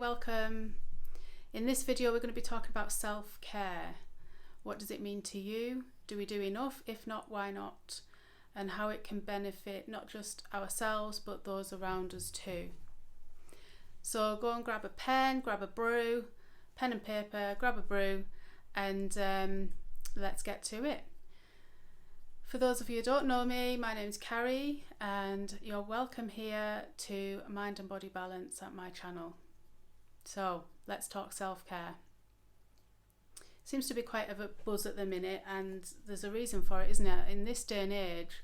welcome. In this video we're going to be talking about self-care. What does it mean to you? Do we do enough? If not, why not? And how it can benefit not just ourselves but those around us too. So go and grab a pen, grab a brew, pen and paper, grab a brew, and let's get to it. For those of you who don't know me, my name's Carrie and you're welcome here to Mind and Body Balance at my channel. So let's talk self-care. Seems to be quite a buzz at the minute, and there's a reason for it, isn't it? In this day and age,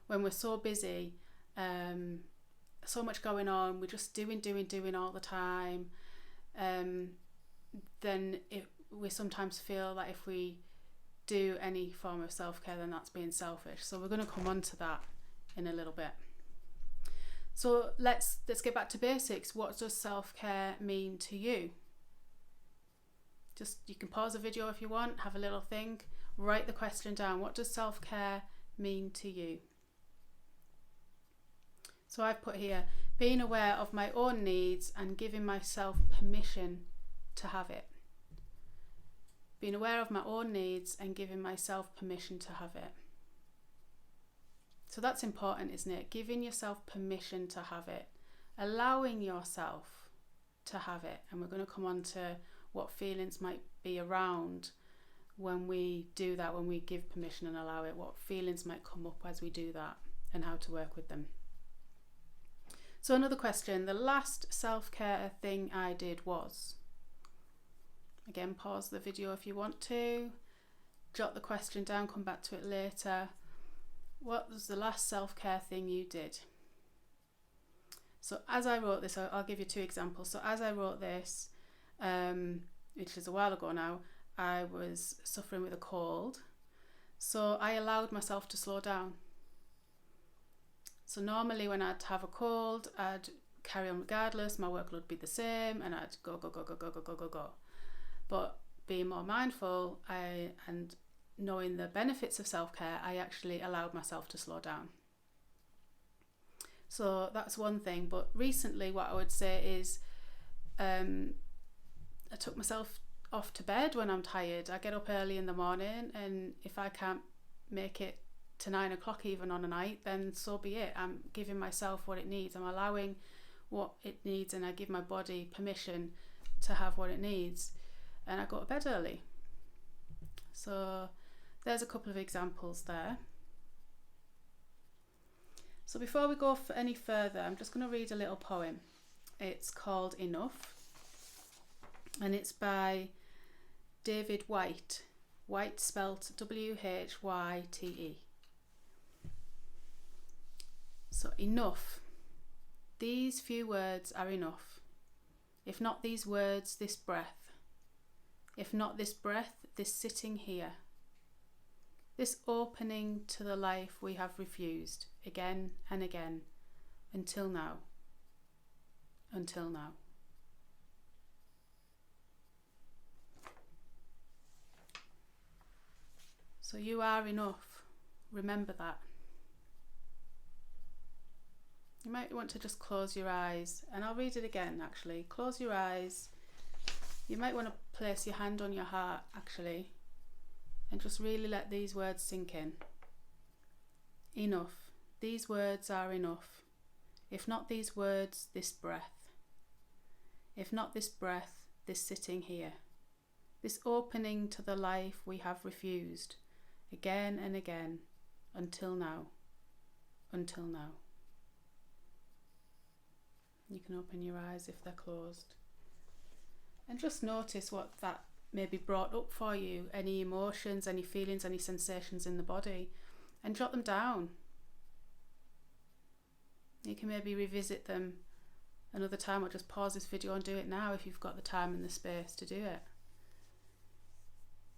when we're so busy, so much going on, we're just doing all the time, then we sometimes feel that if we do any form of self-care, then that's being selfish. So we're going to come on to that in a little bit. So let's get back to basics. What does self-care mean to you? Just, you can pause the video if you want, have a little think, write the question down. What does self-care mean to you? So I've put here, being aware of my own needs and giving myself permission to have it. Being aware of my own needs and giving myself permission to have it. So that's important, isn't it? Giving yourself permission to have it. Allowing yourself to have it. And we're going to come on to what feelings might be around when we do that, when we give permission and allow it. What feelings might come up as we do that and how to work with them. So another question. The last self-care thing I did was... Again, pause the video if you want to. Jot the question down, come back to it later. What was the last self-care thing you did? So as I wrote this, I'll give you two examples. So as I wrote this, which is a while ago now, I was suffering with a cold. So I allowed myself to slow down. So normally when I'd have a cold, I'd carry on regardless, my workload would be the same, and I'd go. But being more mindful and knowing the benefits of self-care, I actually allowed myself to slow down. So that's one thing. But recently what I would say is I took myself off to bed when I'm tired. I get up early in the morning, and if I can't make it to 9 o'clock even on a night, then so be it. I'm giving myself what it needs. I'm allowing what it needs, and I give my body permission to have what it needs. And I go to bed early. So there's a couple of examples there. So before we go any further, I'm just going to read a little poem. It's called Enough, and it's by David Whyte. Whyte spelt W-H-Y-T-E. So enough. These few words are enough. If not these words, this breath. If not this breath, this sitting here. This opening to the life we have refused again and again, until now. Until now. So you are enough. Remember that. You might want to just close your eyes, and I'll read it again actually. Close your eyes. You might want to place your hand on your heart actually, and just really let these words sink in. Enough. These words are enough. If not these words, this breath. If not this breath, this sitting here. This opening to the life we have refused again and again, until now. Until now. You can open your eyes if they're closed. And just notice what that maybe brought up for you, any emotions, any feelings, any sensations in the body, and jot them down. You can maybe revisit them another time, or just pause this video and do it now if you've got the time and the space to do it.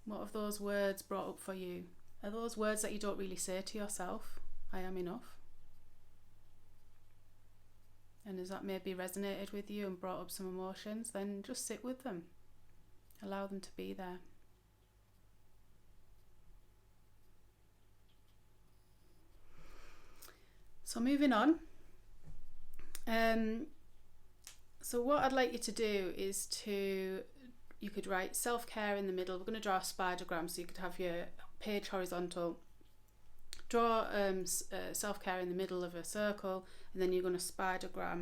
What have those words brought up for you? Are those words that you don't really say to yourself? I am enough. And has that maybe resonated with you and brought up some emotions? Then just sit with them. Allow them to be there. So moving on. So what I'd like you to do is you could write self-care in the middle. We're going to draw a spidergram, so you could have your page horizontal. Draw self-care in the middle of a circle, and then you're going to spidergraph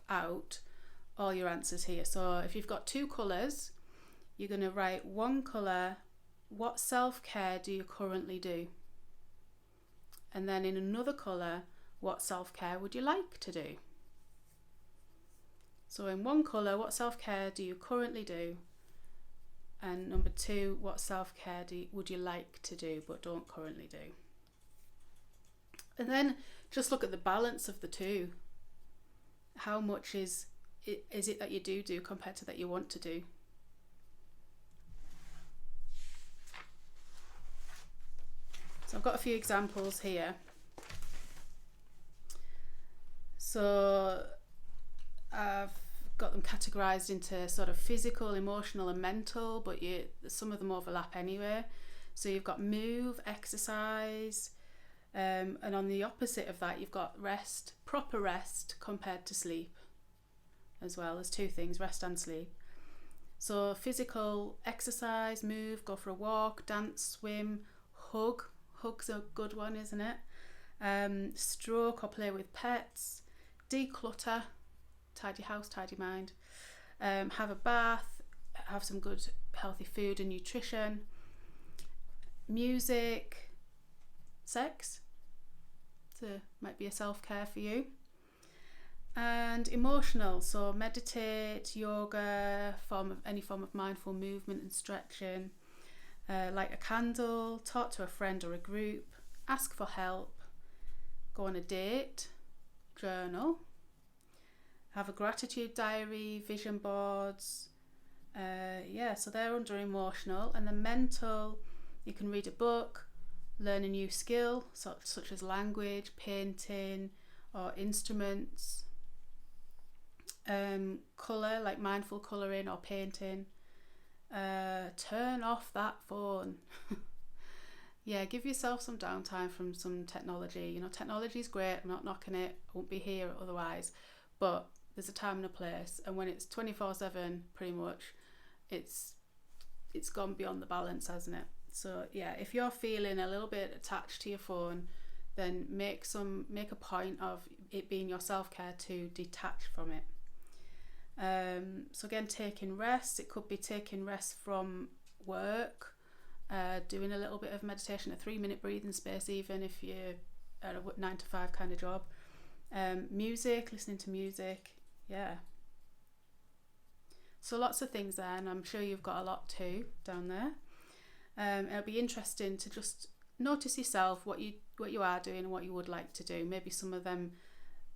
out all your answers here. So if you've got two colours, you're going to write one colour, what self-care do you currently do? And then in another colour, what self-care would you like to do? So in one colour, what self-care do you currently do? And number two, what self-care would you like to do but don't currently do? And then just look at the balance of the two. How much is it that you do compared to that you want to do? So I've got a few examples here. So I've got them categorized into sort of physical, emotional and mental, but some of them overlap anyway. So you've got move, exercise, and on the opposite of that you've got rest, proper rest compared to sleep as well. There's two things, rest and sleep. So physical, exercise, move, go for a walk, dance, swim, hug. Hug's a good one, isn't it? Stroke or play with pets, declutter, tidy house, tidy mind, have a bath, have some good healthy food and nutrition, music, sex, so might be a self-care for you, and emotional, so meditate, yoga, any form of mindful movement and stretching, light a candle, talk to a friend or a group, ask for help, go on a date, journal, have a gratitude diary, vision boards, so they're under emotional. And then mental, you can read a book, learn a new skill such as language, painting or instruments, colour like mindful colouring or painting, turn off that phone. Give yourself some downtime from some technology. Technology is great, I'm not knocking it, I won't be here otherwise, but there's a time and a place, and when it's 24/7 pretty much, it's gone beyond the balance, hasn't it? So if you're feeling a little bit attached to your phone, then make a point of it being your self-care to detach from it. So again, taking rest, it could be taking rest from work, doing a little bit of meditation, a 3-minute breathing space, even if you're at a 9 to 5 kind of job. Music, listening to music, so lots of things there, and I'm sure you've got a lot too down there. It'll be interesting to just notice yourself, what you are doing and what you would like to do. Maybe some of them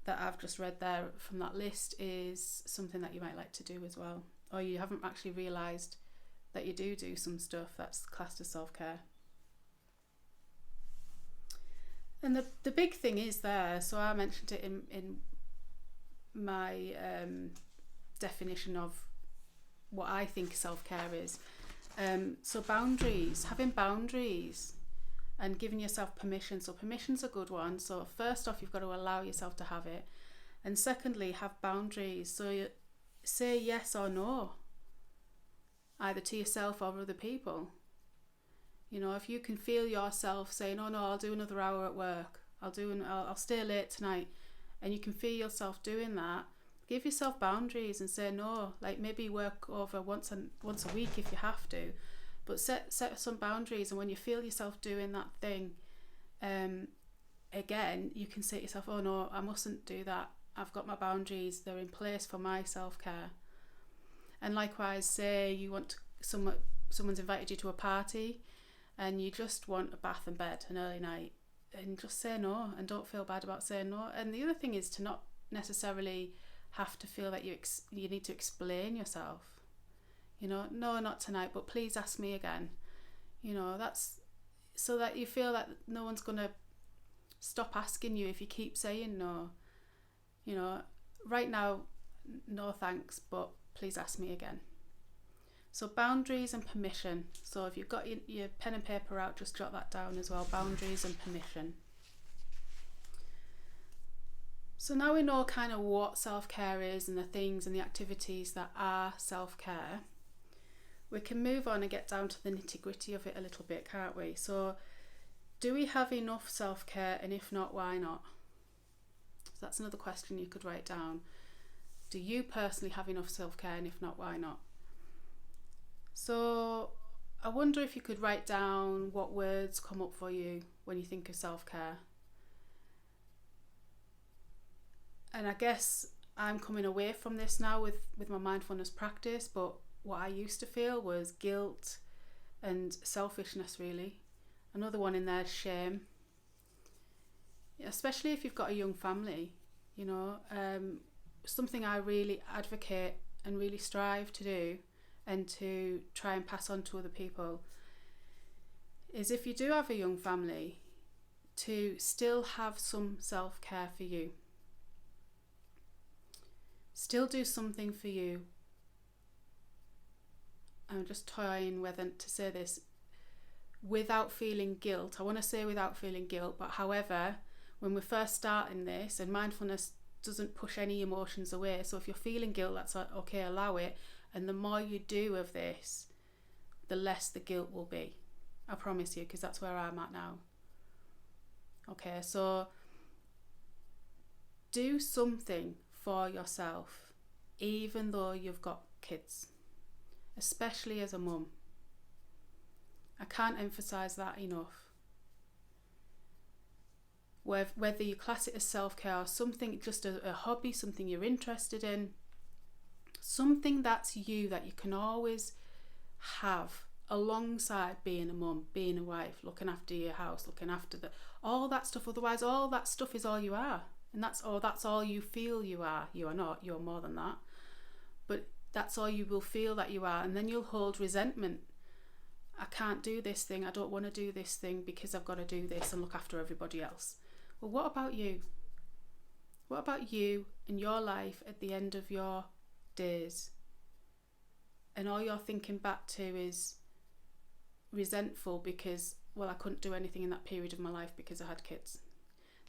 that I've just read there from that list is something that you might like to do as well, or you haven't actually realised that you do some stuff that's classed as self-care. And the big thing is there, so I mentioned it in my definition of what I think self-care is. So boundaries, having boundaries and giving yourself permission. So permission's a good one. So first off, you've got to allow yourself to have it. And secondly, have boundaries. So you say yes or no, either to yourself or other people. If you can feel yourself saying, oh no, I'll do another hour at work, I'll stay late tonight, and you can feel yourself doing that, give yourself boundaries and say no. Like maybe work over once a week if you have to, but set some boundaries. And when you feel yourself doing that thing, again, you can say to yourself, oh no, I mustn't do that. I've got my boundaries, they're in place for my self-care. And likewise, say you want someone's invited you to a party and you just want a bath and bed, an early night, and just say no, and don't feel bad about saying no. And the other thing is to not necessarily have to feel that you need to explain yourself. No, not tonight, but please ask me again. That's so that you feel that no one's going to stop asking you if you keep saying no. Right now, no thanks, but please ask me again. So boundaries and permission. So if you've got your pen and paper out, just jot that down as well. Boundaries and permission. So now we know kind of what self-care is and the things and the activities that are self-care. We can move on and get down to the nitty-gritty of it a little bit, can't we? So do we have enough self-care, and if not, why not? So that's another question you could write down. Do you personally have enough self-care, and if not, why not? So I wonder if you could write down what words come up for you when you think of self-care. And I guess I'm coming away from this now with my mindfulness practice, but what I used to feel was guilt and selfishness, really. Another one in there is shame. Especially if you've got a young family, something I really advocate and really strive to do and to try and pass on to other people is, if you do have a young family, to still have some self-care for you. Still do something for you. I'm just toying whether to say this without feeling guilt. I want to say without feeling guilt, but however, when we're first starting this, and mindfulness doesn't push any emotions away, so if you're feeling guilt, that's okay, allow it, and the more you do of this, the less the guilt will be. I promise you, because that's where I'm at now. Okay, so do something for yourself, even though you've got kids, especially as a mum. I can't emphasize that enough. Whether you class it as self-care or something, just a hobby, something you're interested in, something that's you, that you can always have alongside being a mum, being a wife, looking after your house, looking after all that stuff. Otherwise, all that stuff is all you are. And that's all you feel you are. You are not, you're more than that. But that's all you will feel that you are. And then you'll hold resentment. I can't do this thing, I don't want to do this thing because I've got to do this and look after everybody else. Well, what about you? What about you and your life at the end of your days? And all you're thinking back to is resentful because, well, I couldn't do anything in that period of my life because I had kids.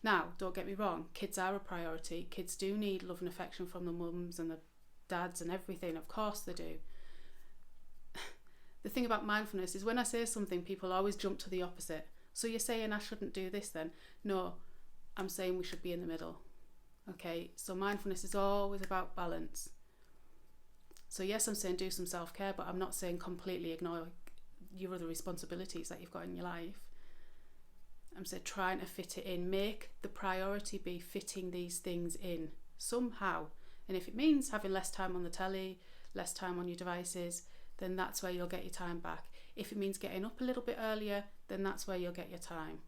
Now, don't get me wrong, kids are a priority. Kids do need love and affection from the mums and the dads and everything. Of course they do. The thing about mindfulness is when I say something, people always jump to the opposite. So you're saying I shouldn't do this then? No, I'm saying we should be in the middle. Okay, so mindfulness is always about balance. So yes, I'm saying do some self-care, but I'm not saying completely ignore your other responsibilities that you've got in your life. I'm saying trying to fit it in. Make the priority be fitting these things in somehow. And if it means having less time on the telly, less time on your devices, then that's where you'll get your time back. If it means getting up a little bit earlier, then that's where you'll get your time.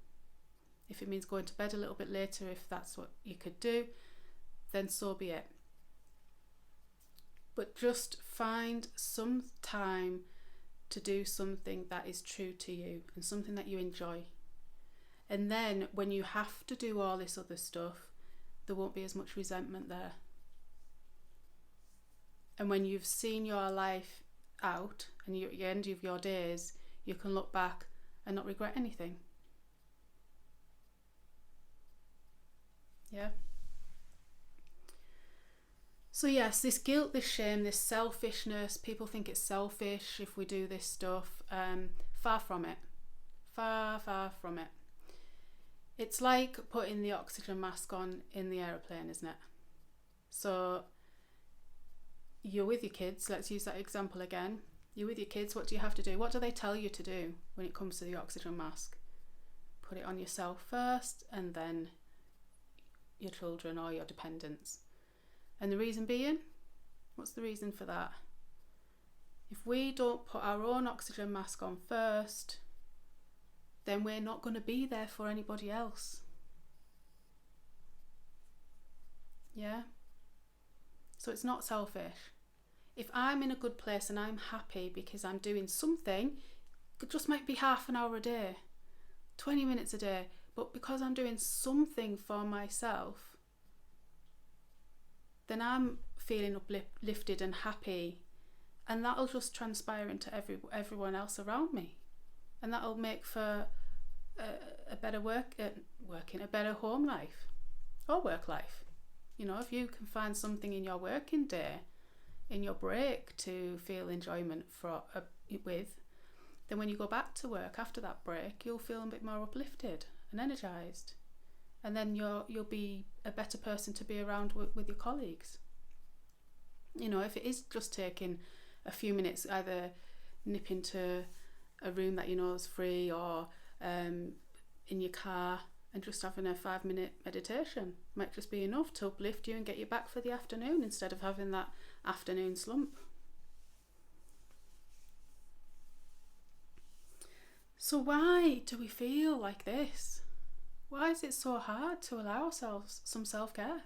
If it means going to bed a little bit later, if that's what you could do, then so be it. But just find some time to do something that is true to you and something that you enjoy. And then when you have to do all this other stuff, there won't be as much resentment there. And when you've seen your life out and you're at the end of your days, you can look back and not regret anything. Yeah. So yes, this guilt, this shame, this selfishness, people think it's selfish if we do this stuff. Far from it. Far, far from it. It's like putting the oxygen mask on in the aeroplane, isn't it? So you're with your kids, let's use that example again. You're with your kids, what do you have to do? What do they tell you to do when it comes to the oxygen mask? Put it on yourself first and then your children or your dependents. And the reason being? What's the reason for that? If we don't put our own oxygen mask on first, then we're not going to be there for anybody else. Yeah? So it's not selfish. If I'm in a good place and I'm happy because I'm doing something, it just might be half an hour a day, 20 minutes a day, but because I'm doing something for myself, then I'm feeling uplifted and happy, and that'll just transpire into everyone else around me, and that'll make for a better a better home life or work life. You know, if you can find something in your working day, in your break, to feel enjoyment with, then when you go back to work after that break, you'll feel a bit more uplifted and energized, and then you'll be a better person to be around with your colleagues. You know, if it is just taking a few minutes, either nip into a room that you know is free, or in your car, and just having a 5-minute meditation might just be enough to uplift you and get you back for the afternoon, instead of having that afternoon slump. So why do we feel like this? Why is it so hard to allow ourselves some self-care?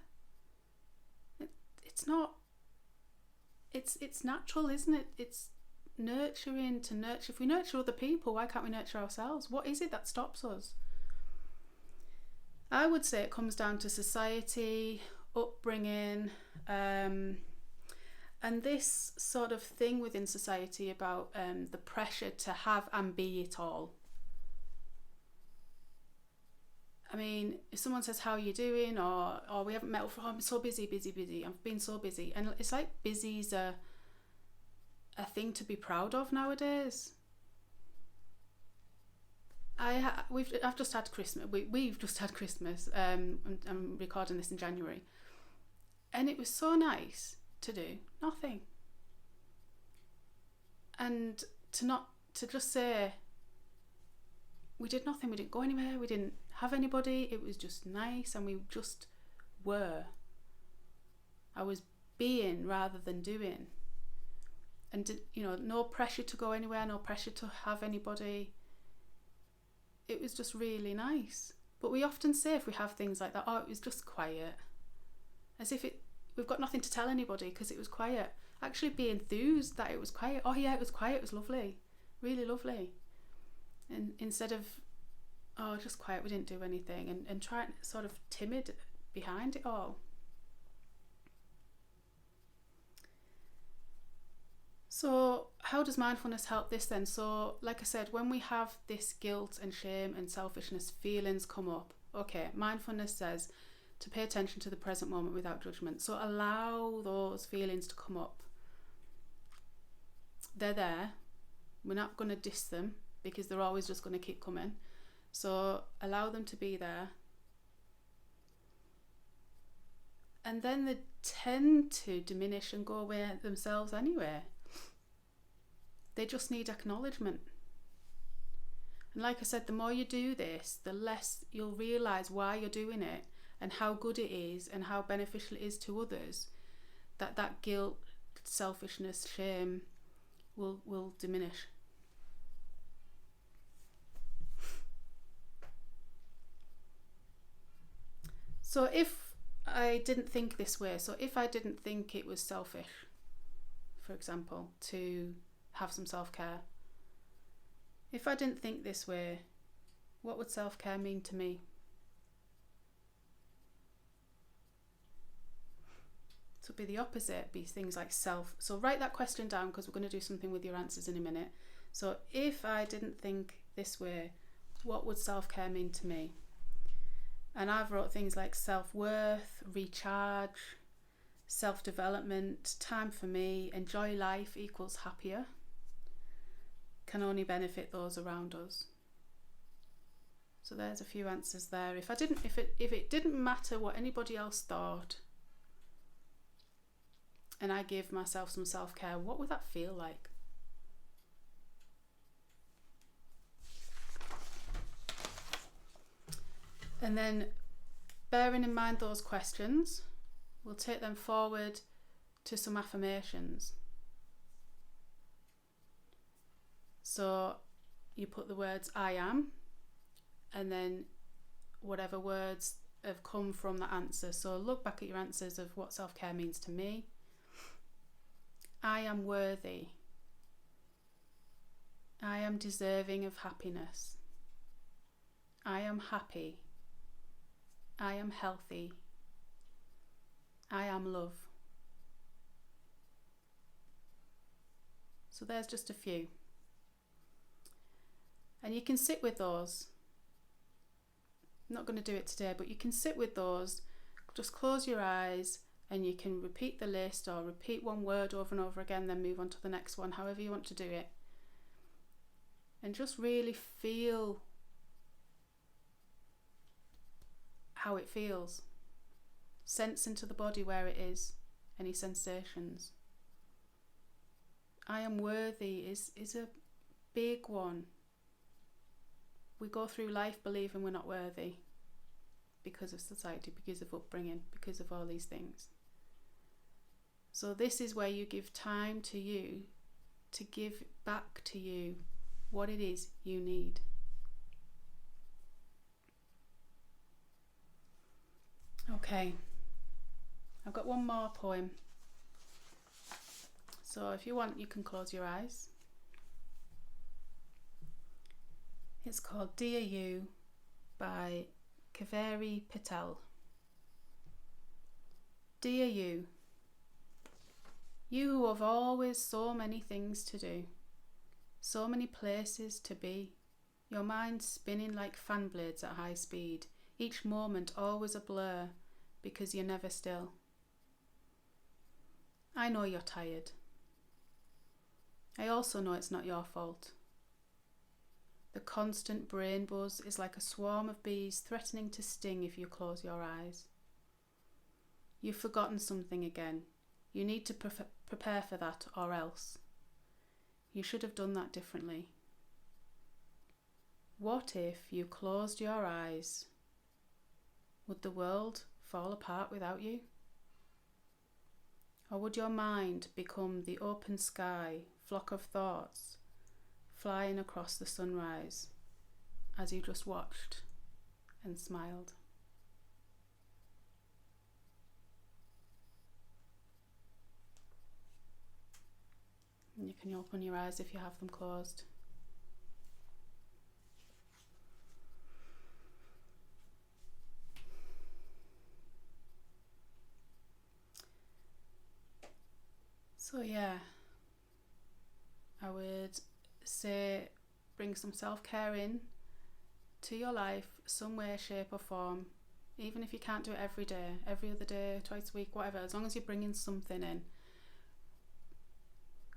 It's not. It's natural, isn't it? It's nurturing to nurture. If we nurture other people, why can't we nurture ourselves? What is it that stops us? I would say it comes down to society, upbringing, and this sort of thing within society about the pressure to have and be it all. I mean, if someone says, how are you doing? Or we haven't met, I'm so busy. I've been so busy. And it's like busy's a thing to be proud of nowadays. I've just had Christmas. We've just had Christmas. I'm recording this in January. And it was so nice to do nothing. And to just say, we did nothing, we didn't go anywhere, we didn't have anybody, it was just nice, and we just were. I was being rather than doing. And no pressure to go anywhere, no pressure to have anybody. It was just really nice. But we often say, if we have things like that, oh, it was just quiet. As if we've got nothing to tell anybody because it was quiet. Actually be enthused that it was quiet. Oh yeah, it was quiet, it was lovely. Really lovely. And instead of, oh, just quiet, we didn't do anything, and trying sort of timid behind it all. So how does mindfulness help this then? So like I said, when we have this guilt and shame and selfishness feelings come up, okay, mindfulness says to pay attention to the present moment without judgment. So allow those feelings to come up. They're there. We're not going to diss them, because they're always just going to keep coming. So allow them to be there. And then they tend to diminish and go away themselves anyway. They just need acknowledgement. And like I said, the more you do this, the less you'll realise why you're doing it, and how good it is, and how beneficial it is to others. That guilt, selfishness, shame will diminish. So if I didn't think this way, so if I didn't think it was selfish, for example, to have some self-care, if I didn't think this way, what would self-care mean to me? So it'd be the opposite, be things like so write that question down, because we're going to do something with your answers in a minute. So if I didn't think this way, what would self-care mean to me? And I've wrote things like self-worth, recharge, self-development, time for me, enjoy life equals happier, can only benefit those around us. So there's a few answers there. If it didn't matter what anybody else thought, and I gave myself some self-care, what would that feel like? And then, bearing in mind those questions, we'll take them forward to some affirmations. So you put the words I am, and then whatever words have come from the answer. So look back at your answers of what self-care means to me. I am worthy. I am deserving of happiness. I am happy. I am healthy. I am love. So there's just a few. And you can sit with those. I'm not going to do it today, but you can sit with those, just close your eyes and you can repeat the list or repeat one word over and over again, then move on to the next one, however you want to do it. And just really feel how it feels. Sense into the body where it is, any sensations. I am worthy is a big one. We go through life believing we're not worthy because of society, because of upbringing, because of all these things. So this is where you give time to you to give back to you what it is you need. Okay, I've got one more poem. So if you want, you can close your eyes. It's called Dear You by Carrie Patel. Dear you, you who have always so many things to do, so many places to be, your mind spinning like fan blades at high speed, each moment always a blur because you're never still. I know you're tired. I also know it's not your fault. The constant brain buzz is like a swarm of bees threatening to sting if you close your eyes. You've forgotten something again. You need to prepare for that, or else. You should have done that differently. What if you closed your eyes? Would the world fall apart without you? Or would your mind become the open sky, flock of thoughts, flying across the sunrise as you just watched and smiled? And you can open your eyes if you have them closed. So yeah, I would say bring some self-care in to your life, some way, shape or form. Even if you can't do it every day, every other day, twice a week, whatever, as long as you're bringing something in.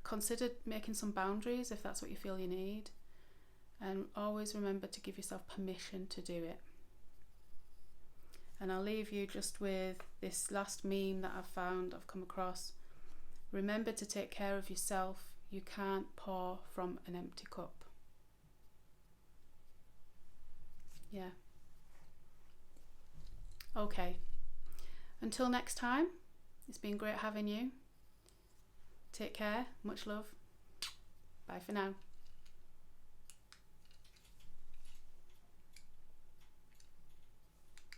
Consider making some boundaries if that's what you feel you need. And always remember to give yourself permission to do it. And I'll leave you just with this last meme that I've come across. Remember to take care of yourself. You can't pour from an empty cup. Yeah. Okay. Until next time, it's been great having you. Take care. Much love. Bye for now.